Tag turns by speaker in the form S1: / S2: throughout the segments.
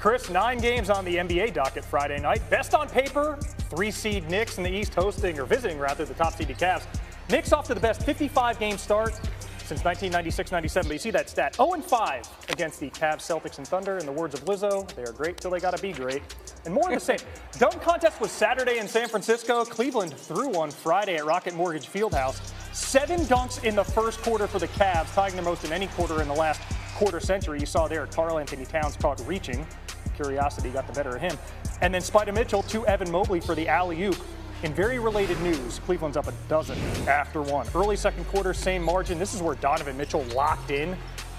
S1: Chris, 9 games on the NBA docket Friday night. Best on paper, 3-seed Knicks in the East hosting, or visiting rather, the top-seeded Cavs. Knicks off to the best 55-game start since 1996-97. But you see that stat, 0-5 against the Cavs, Celtics, and Thunder. In the words of Lizzo, they are great till they gotta be great. And more of the same. Dunk contest was Saturday in San Francisco. Cleveland threw one Friday at Rocket Mortgage Fieldhouse. 7 dunks in the first quarter for the Cavs, tying their most in any quarter in the last quarter century. You saw there Karl Anthony Towns caught reaching. Curiosity got the better of him. And then Spider Mitchell to Evan Mobley for the alley-oop. In very related news, Cleveland's up a dozen after one. Early second quarter, same margin. This is where Donovan Mitchell locked in,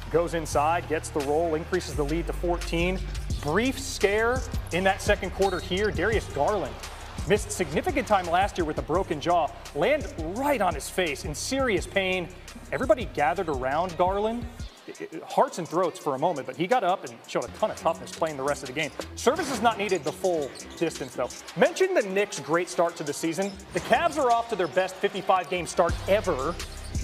S1: goes inside, gets the roll, increases the lead to 14. Brief scare in that second quarter here. Darius Garland missed significant time last year with a broken jaw, land right on his face in serious pain. Everybody gathered around Garland. Hearts and throats for a moment, but he got up and showed a ton of toughness playing the rest of the game. Service is not needed the full distance, though. Mention the Knicks' great start to the season. The Cavs are off to their best 55-game start ever.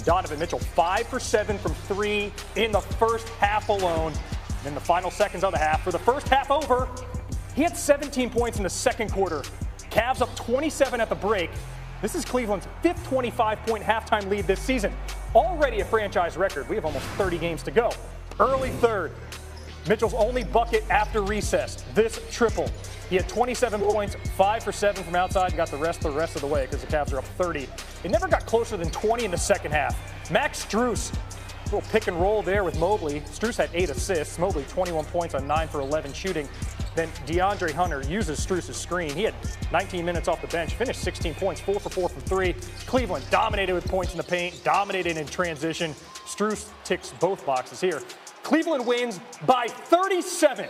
S1: Donovan Mitchell, 5 for 7 from 3 in the first half alone. And in the final seconds of the half, for the first half over, he had 17 points in the second quarter. Cavs up 27 at the break. This is Cleveland's 5th 25-point halftime lead this season. Already a franchise record. We have almost 30 games to go. Early third. Mitchell's only bucket after recess. This triple. He had 27 points, 5 for 7 from outside, and got the rest of the way because the Cavs are up 30. It never got closer than 20 in the second half. Max Strus, a little pick and roll there with Mobley. Strus had 8 assists. Mobley 21 points on 9 for 11 shooting. Then DeAndre Hunter uses Strus' screen. He had 19 minutes off the bench, finished 16 points, 4 for 4 from 3. Cleveland dominated with points in the paint, dominated in transition. Strus ticks both boxes here. Cleveland wins by 37.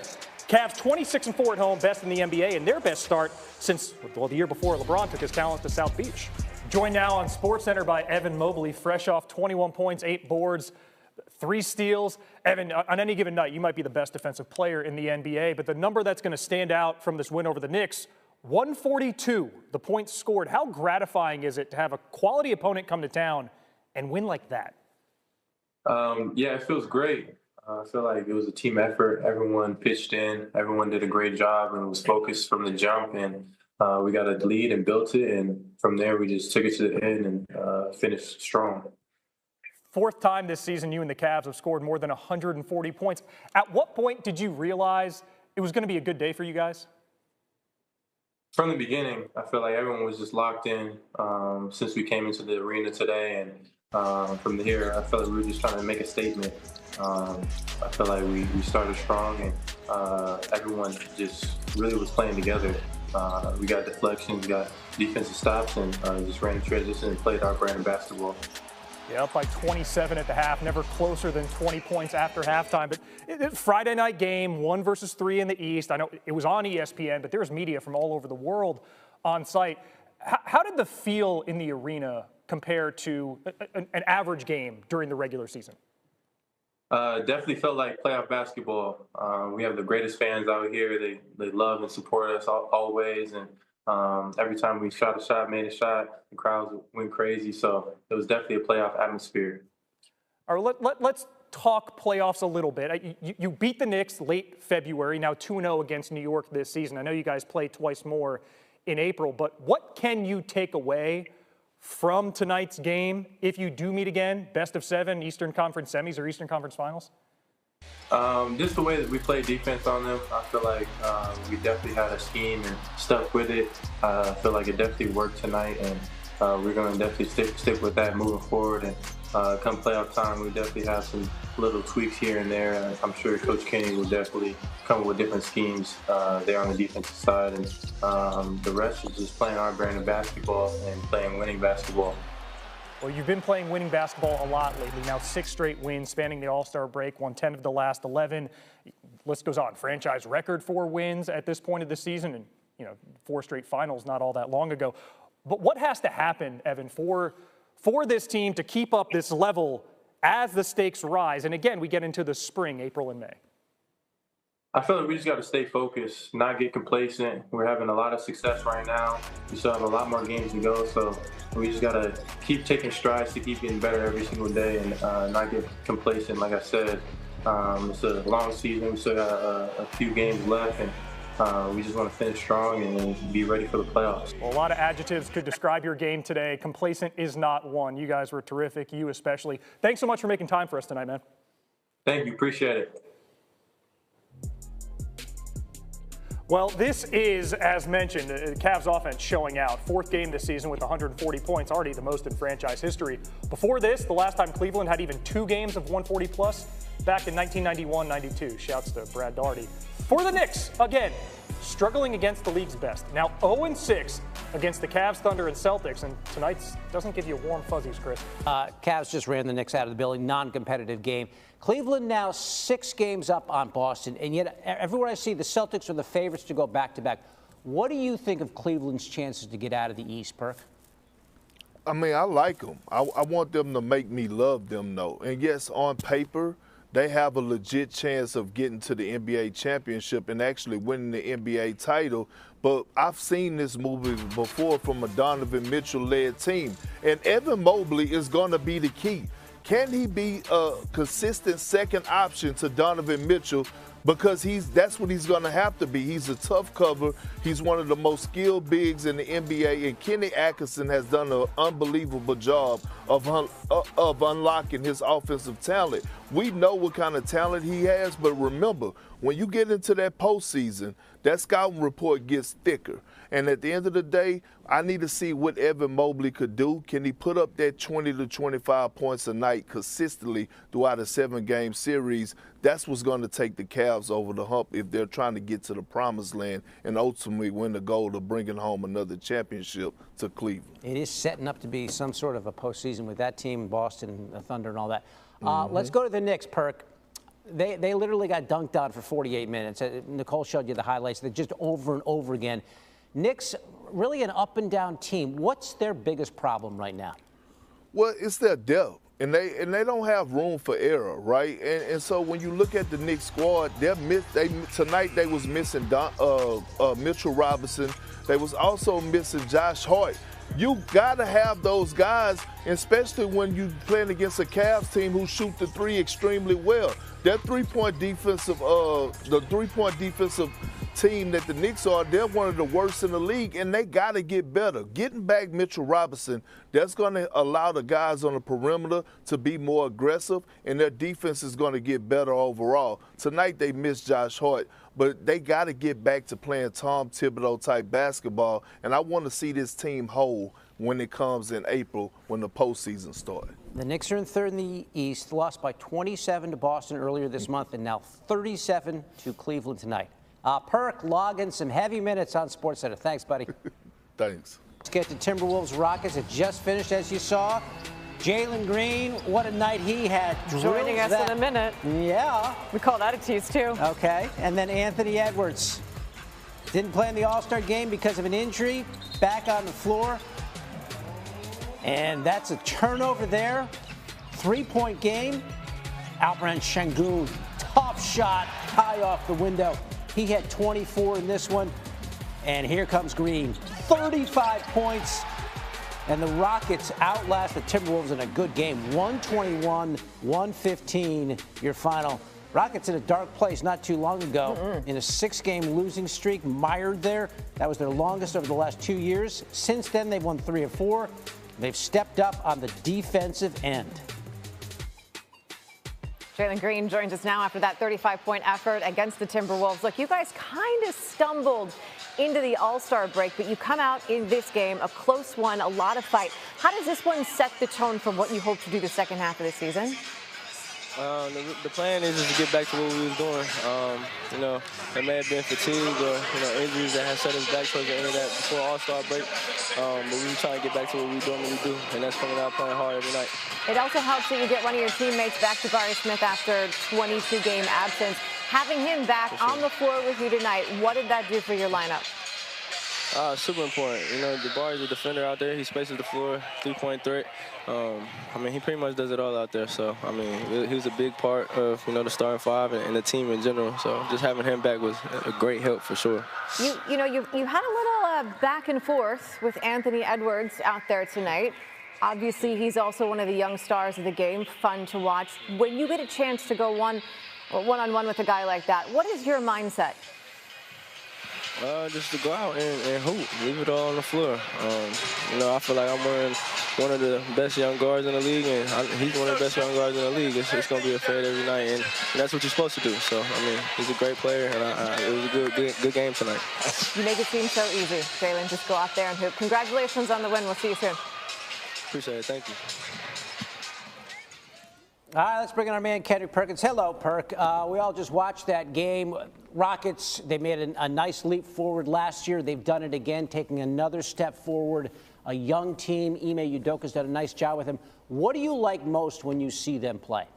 S1: Cavs 26-4 at home, best in the NBA, and their best start since, well, the year before LeBron took his talent to South Beach. Joined now on SportsCenter by Evan Mobley, fresh off 21 points, 8 boards, 3 steals. Evan, on any given night, you might be the best defensive player in the NBA, but the number that's going to stand out from this win over the Knicks, 142, the points scored. How gratifying is it to have a quality opponent come to town and win like that?
S2: Yeah, it feels great. I feel like it was a team effort. Everyone pitched in. Everyone did a great job and was focused from the jump. And we got a lead and built it. And from there, we just took it to the end and finished strong.
S1: 4th time this season you and the Cavs have scored more than 140 points. At what point did you realize it was going to be a good day for you guys?
S2: From the beginning, I feel like everyone was just locked in since we came into the arena today. And from here, I felt like we were just trying to make a statement. I feel like we started strong and everyone just really was playing together. We got deflections, got defensive stops, and just ran the transition and played our brand of basketball.
S1: Yeah, up by 27 at the half, never closer than 20 points after halftime. But Friday night game, 1 versus 3 in the East. I know it was on ESPN, but there was media from all over the world on site. How did the feel in the arena compare to an average game during the regular season?
S2: Definitely felt like playoff basketball. We have the greatest fans out here. They love and support us always. And every time we shot a shot, made a shot, the crowds went crazy. So it was definitely a playoff atmosphere.
S1: All right, let's talk playoffs a little bit. You beat the Knicks late February, now 2-0 against New York this season. I know you guys play twice more in April, but what can you take away from tonight's game if you do meet again, best of 7, Eastern Conference semis or Eastern Conference finals?
S2: Just the way that we play defense on them, I feel like we definitely had a scheme and stuck with it. I feel like it definitely worked tonight, and we're going to definitely stick with that moving forward. And come playoff time, we definitely have some little tweaks here and there. And I'm sure Coach Kenny will definitely come with different schemes there on the defensive side. And the rest is just playing our brand of basketball and playing winning basketball.
S1: Well, you've been playing winning basketball a lot lately. Now 6 straight wins spanning the All-Star break, won 10 of the last 11. List goes on. Franchise record 4 wins at this point of the season, and 4 straight finals not all that long ago. But what has to happen, Evan, for this team to keep up this level as the stakes rise? And again, we get into the spring, April and May.
S2: I feel like we just got to stay focused, not get complacent. We're having a lot of success right now. We still have a lot more games to go, so we just got to keep taking strides to keep getting better every single day and not get complacent. Like I said, It's a long season. We still got a few games left, and we just want to finish strong and be ready for the playoffs.
S1: Well, a lot of adjectives could describe your game today. Complacent is not one. You guys were terrific, you especially. Thanks so much for making time for us tonight, man.
S2: Thank you. Appreciate it.
S1: Well, this is, as mentioned, the Cavs offense showing out. Fourth game this season with 140 points, already the most in franchise history. Before this, the last time Cleveland had even 2 games of 140-plus, back in 1991-92. Shouts to Brad Daugherty. For the Knicks, again, struggling against the league's best. Now 0-6 against the Cavs, Thunder, and Celtics, and tonight's doesn't give you warm fuzzies, Chris.
S3: Cavs just ran the Knicks out of the building, non-competitive game. Cleveland now 6 games up on Boston, and yet everywhere I see the Celtics are the favorites to go back-to-back. What do you think of Cleveland's chances to get out of the East, Perk?
S4: I mean, I like them. I want them to make me love them, though. And yes, on paper, they have a legit chance of getting to the NBA championship and actually winning the NBA title. But I've seen this movie before from a Donovan Mitchell-led team. And Evan Mobley is going to be the key. Can he be a consistent second option to Donovan Mitchell? Because that's what he's going to have to be. He's a tough cover. He's one of the most skilled bigs in the NBA, and Kenny Atkinson has done an unbelievable job of unlocking his offensive talent. We know what kind of talent he has, but remember, when you get into that postseason, that scouting report gets thicker. And at the end of the day, I need to see what Evan Mobley could do. Can he put up that 20 to 25 points a night consistently throughout a 7-game series? That's what's going to take the Cavs over the hump if they're trying to get to the promised land and ultimately win the goal of bringing home another championship to Cleveland.
S3: It is setting up to be some sort of a postseason with that team, Boston, the Thunder, and all that. Let's go to the Knicks, Perk. They literally got dunked on for 48 minutes. Nicole showed you the highlights. They're just over and over again. Knicks, really an up-and-down team. What's their biggest problem right now?
S4: Well, it's their depth, and they don't have room for error, right? And so when you look at the Knicks squad, tonight they was missing Mitchell Robinson. They was also missing Josh Hart. You got to have those guys, especially when you're playing against a Cavs team who shoot the three extremely well. That three-point defensive team that the Knicks are, they're one of the worst in the league, and they got to get better. Getting back Mitchell Robinson, that's going to allow the guys on the perimeter to be more aggressive, and their defense is going to get better overall. Tonight they missed Josh Hart, but they got to get back to playing Tom Thibodeau-type basketball, and I want to see this team whole when it comes in April when the postseason starts.
S3: The Knicks are in third in the East, lost by 27 to Boston earlier this month, and now 37 to Cleveland tonight. Perk logging some heavy minutes on SportsCenter. Thanks, buddy.
S4: Thanks.
S3: Let's get to Timberwolves Rockets. It just finished, as you saw. Jalen Green, what a night he had.
S5: Joining us in a minute.
S3: Yeah.
S5: We call that a tease, too.
S3: Okay. And then Anthony Edwards. Didn't play in the All-Star game because of an injury. Back on the floor. And that's a turnover there. 3-point game. Alperen Sengun. Tough shot. High off the window. He had 24 in this one. And here comes Green. 35 points. And the Rockets outlast the Timberwolves in a good game. 121-115, your final. Rockets in a dark place not too long ago in a 6-game losing streak, mired there. That was their longest over the last 2 years. Since then, they've won 3 of 4. They've stepped up on the defensive end.
S5: Jalen Green joins us now after that 35-point effort against the Timberwolves. Look, you guys kind of stumbled into the All-Star break, but you come out in this game, a close one, a lot of fight. How does this one set the tone for what you hope to do the second half of the season?
S6: The plan is to get back to what we was doing. It may have been fatigue or injuries that had set us back towards the end of that before All-Star break. But we were trying to get back to what we normally do, and that's coming out playing hard every night.
S5: It also helps that you get one of your teammates back to Barry Smith after 22-game absence. Having him back on the floor with you tonight, what did that do for your lineup?
S6: Super important. DeBar is a defender out there. He spaces the floor, 3-point threat. He pretty much does it all out there. So, he was a big part of, the starting 5 and the team in general. So, just having him back was a great help for sure.
S5: You had a little back and forth with Anthony Edwards out there tonight. Obviously, he's also one of the young stars of the game. Fun to watch. When you get a chance to go Well, one-on-one with a guy like that, what is your mindset?
S6: Just to go out and hoop, leave it all on the floor. You know, I feel like I'm one of the best young guards in the league, and he's one of the best young guards in the league. It's going to be a fight every night, and that's what you're supposed to do. So, I mean, he's a great player, and it was a good game tonight.
S5: You make it seem so easy, Jalen. Just go out there and hoop. Congratulations on the win. We'll see you soon.
S6: Appreciate it. Thank you.
S3: All right, let's bring in our man, Kendrick Perkins. Hello, Perk. We all just watched that game. Rockets, they made a nice leap forward last year. They've done it again, taking another step forward. A young team. Ime Udoka's done a nice job with them. What do you like most when you see them play?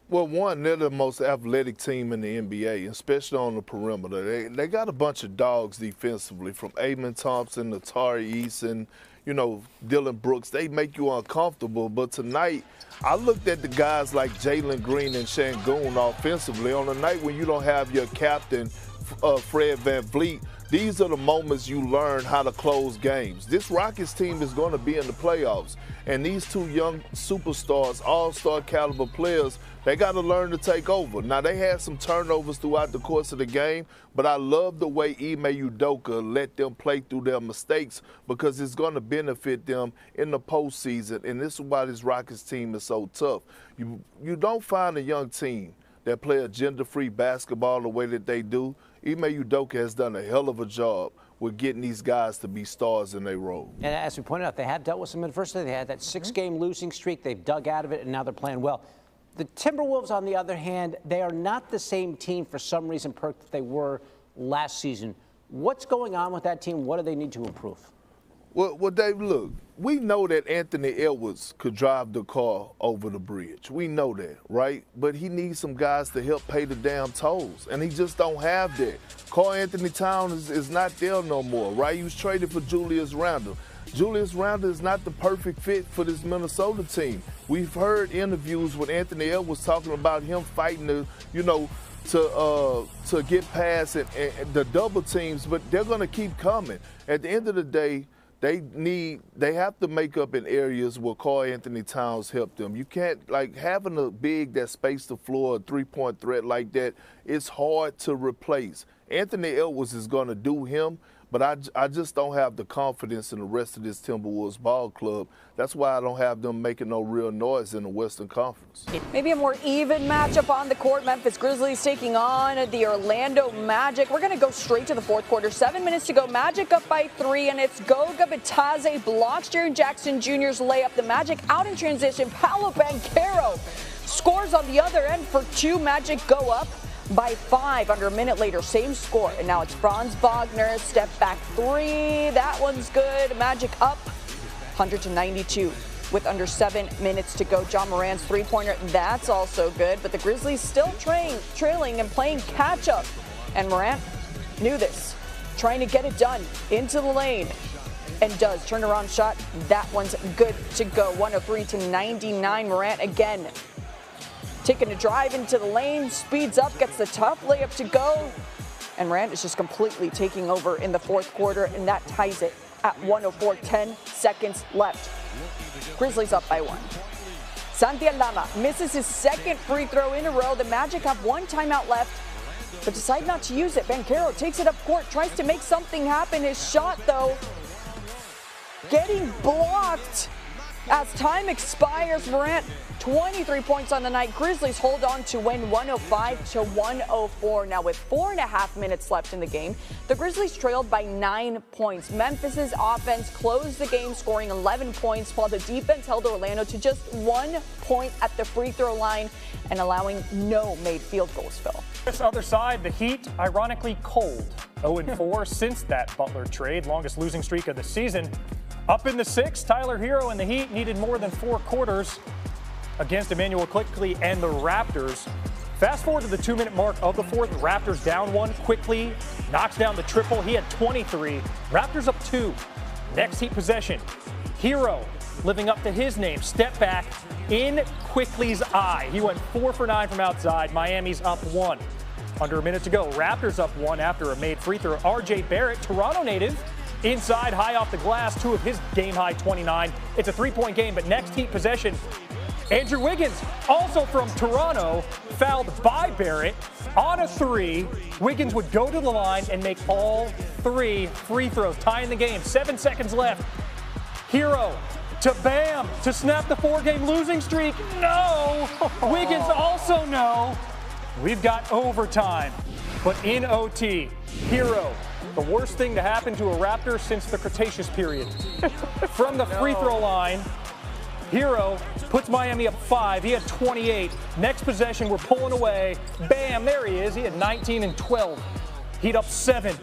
S4: Well, one, they're the most athletic team in the NBA, especially on the perimeter. They got a bunch of dogs defensively, from Amen Thompson to Tari Eason, you know, Dylan Brooks. They make you uncomfortable. But tonight, I looked at the guys like Jalen Green and Şengün offensively. On a night when you don't have your captain, Fred VanVleet, these are the moments you learn how to close games. This Rockets team is going to be in the playoffs. And these two young superstars, all-star caliber players, they got to learn to take over. Now, they had some turnovers throughout the course of the game, but I love the way Ime Udoka let them play through their mistakes, because it's going to benefit them in the postseason. And this is why this Rockets team is so tough. You don't find a young team that play a gender-free basketball the way that they do. Ime Udoka has done a hell of a job with getting these guys to be stars in their role. And
S3: as we pointed out, they have dealt with some adversity. They had that six-game losing streak. They've dug out of it, and now they're playing well. The Timberwolves, on the other hand, they are not the same team for some reason, Perk, that they were last season. What's going on with that team? What do they need to improve?
S4: Well, Dave, look, we know that Anthony Edwards could drive the car over the bridge. We know that, right? But he needs some guys to help pay the damn tolls, and he just don't have that. Karl-Anthony Towns is not there no more, right? He was traded for Julius Randle. Julius Randle is not the perfect fit for this Minnesota team. We've heard interviews with Anthony Edwards talking about him fighting to, you know, to get past and the double teams, but they're going to keep coming. At the end of the day, they have to make up in areas where Karl-Anthony Towns helped them. You can't, like, having a big that space the floor, a three-point threat like that, it's hard to replace. Anthony Edwards is going to do him, but I just don't have the confidence in the rest of this Timberwolves ball club. That's why I don't have them making no real noise in the Western Conference.
S7: Maybe a more even matchup on the court. Memphis Grizzlies taking on the Orlando Magic. We're going to go straight to the fourth quarter. 7 minutes to go. Magic up by 3, and it's Goga Bitadze blocks Jaren Jackson Jr.'s layup. The Magic out in transition. Paolo Banchero scores on the other end for 2. Magic go up by 5 under a minute later. Same score. And now it's Franz Wagner. Step back 3. That one's good. Magic up 100-92 with under 7 minutes to go. John Morant's three-pointer. That's also good. But the Grizzlies still trailing and playing catch-up. And Morant knew this. Trying to get it done into the lane. And does. Turnaround shot. That one's good to go. 103-99. Morant again taking a drive into the lane, speeds up, gets the tough layup to go. And Morant is just completely taking over in the fourth quarter, and that ties it at 104, 10 seconds left. Grizzlies up by 1. Santi Aldama misses his second free throw in a row. The Magic have 1 timeout left, but decide not to use it. Banchero takes it up court, tries to make something happen. His shot, though, getting blocked as time expires. Morant, 23 points on the night. Grizzlies hold on to win 105-104. Now with 4.5 minutes left in the game, the Grizzlies trailed by 9 points. Memphis's offense closed the game, scoring 11 points, while the defense held Orlando to just 1 point at the free throw line and allowing no made field goals, Phil.
S1: This other side, the Heat, ironically cold. 0-4 since that Butler trade, longest losing streak of the season. Up in the 6th, Tyler Hero and the Heat needed more than 4 quarters against Emmanuel Quickley and the Raptors. Fast forward to the 2-minute mark of the 4th. Raptors down 1. Quickley knocks down the triple. He had 23. Raptors up 2. Next Heat possession. Hero living up to his name. Step back in Quickley's eye. He went 4 for 9 from outside. Miami's up 1. Under a minute to go. Raptors up 1 after a made free throw. RJ Barrett, Toronto native, inside, high off the glass, 2 of his game-high 29. It's a 3-point game, but next Heat possession, Andrew Wiggins, also from Toronto, fouled by Barrett on a three. Wiggins would go to the line and make all 3 free throws, tying the game. 7 seconds left. Hero to Bam to snap the 4-game losing streak. No! Wiggins also no. We've got overtime, but in OT, Hero, the worst thing to happen to a Raptor since the Cretaceous period. From the free throw line, Hero puts Miami up 5. He had 28. Next possession, we're pulling away. Bam, there he is. He had 19 and 12. Heat up 7.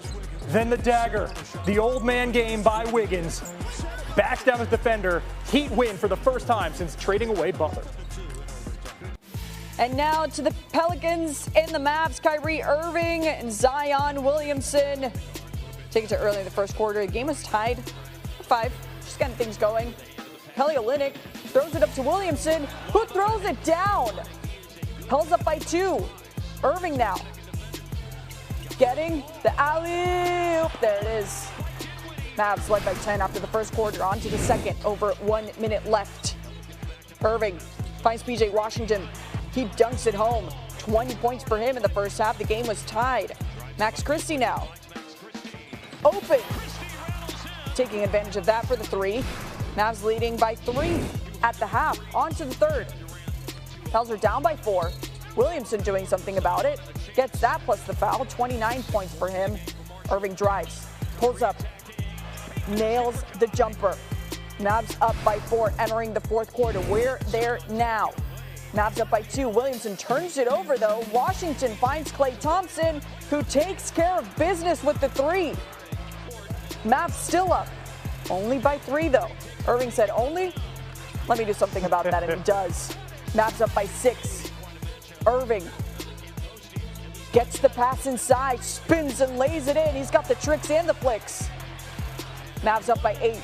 S1: Then the dagger, the old man game by Wiggins. Backs down his defender. Heat win for the first time since trading away Butler.
S7: And now to the Pelicans and the Mavs. Kyrie Irving and Zion Williamson take it to early in the first quarter. The game was tied 5. Just getting things going. Kelly Olynyk throws it up to Williamson, who throws it down. Pels up by 2. Irving now getting the alley-oop. There it is. Mavs led by 10 after the first quarter. On to the second. Over 1 minute left. Irving finds P.J. Washington. He dunks it home. 20 points for him in the first half. The game was tied. Max Christie now open. Taking advantage of that for the 3. Mavs leading by 3 at the half. On to the third. Pels are down by 4. Williamson doing something about it. Gets that plus the foul. 29 points for him. Irving drives. Pulls up. Nails the jumper. Mavs up by 4 entering the fourth quarter. We're there now. Mavs up by 2. Williamson turns it over, though. Washington finds Klay Thompson, who takes care of business with the 3. Mavs still up. Only by 3, though. Irving said only? Let me do something about that, and he does. Mavs up by 6. Irving gets the pass inside, spins and lays it in. He's got the tricks and the flicks. Mavs up by 8.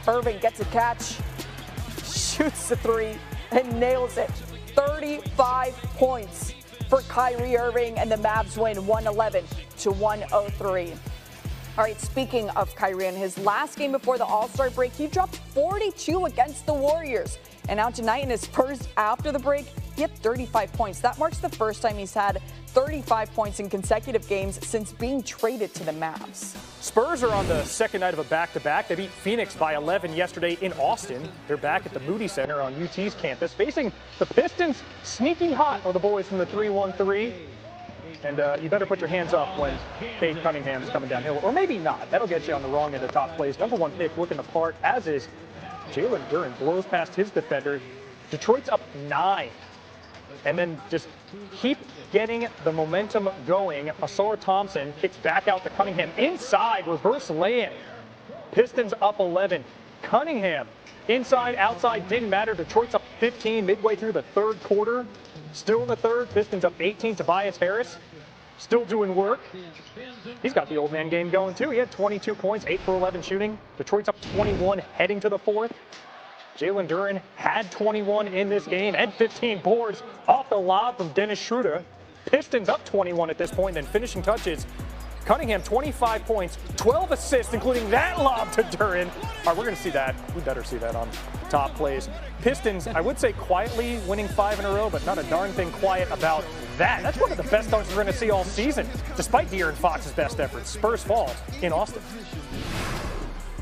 S7: Irving gets a catch, shoots the 3, and nails it. 35 points for Kyrie Irving, and the Mavs win 111-103. All right, speaking of Kyrie, in his last game before the All-Star break, he dropped 42 against the Warriors. And now tonight in his first after the break, he had 35 points. That marks the first time he's had 35 points in consecutive games since being traded to the Mavs.
S1: Spurs are on the second night of a back-to-back. They beat Phoenix by 11 yesterday in Austin. They're back at the Moody Center on UT's campus, facing the Pistons. Sneaky hot are the boys from the 3-1-3. And you better put your hands up when Dave Cunningham's coming downhill. Or maybe not. That'll get you on the wrong end of top plays. Number 1 pick looking apart, as is Jalen Durant. Blows past his defender. Detroit's up 9. And then just keep getting the momentum going. Asar Thompson kicks back out to Cunningham. Inside, reverse lay-in. Pistons up 11. Cunningham, inside, outside, didn't matter. Detroit's up 15 midway through the third quarter. Still in the third. Pistons up 18. Tobias Harris still doing work. He's got the old man game going, too. He had 22 points, 8 for 11 shooting. Detroit's up 21 heading to the fourth. Jalen Duren had 21 in this game and 15 boards off the lob from Dennis Schroeder. Pistons up 21 at this point, then finishing touches. Cunningham, 25 points, 12 assists, including that lob to Duren. All right, we're going to see that. We better see that on top plays. Pistons, I would say quietly winning 5 in a row, but not a darn thing quiet about that. That's one of the best dunks we're going to see all season, despite De'Aaron Fox's best efforts. Spurs fall in Austin.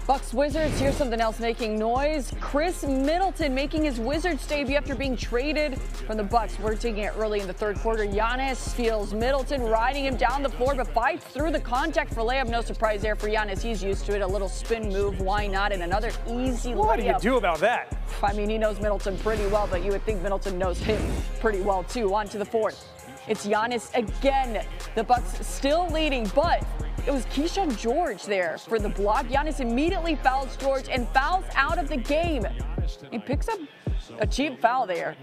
S7: Bucks Wizards, here's something else making noise. Chris Middleton making his Wizards debut after being traded from the Bucks. We're taking it early in the third quarter. Giannis feels Middleton riding him down the floor, but fights through the contact for layup. No surprise there for Giannis. He's used to it. A little spin move, why not? And another easy layup.
S1: What do you do about that?
S7: I mean, he knows Middleton pretty well, but you would think Middleton knows him pretty well too. On to the fourth. It's Giannis again. The Bucks still leading, but it was Keyshawn George there for the block. Giannis immediately fouls George and fouls out of the game. He picks up a cheap foul there.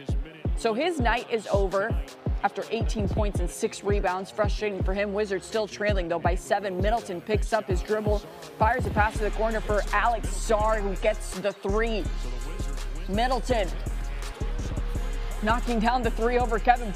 S7: So his night is over after 18 points and 6 rebounds. Frustrating for him. Wizards still trailing, though, by 7. Middleton picks up his dribble, fires a pass to the corner for Alex Sarr, who gets the 3. Middleton knocking down the 3 over Kevin Porter.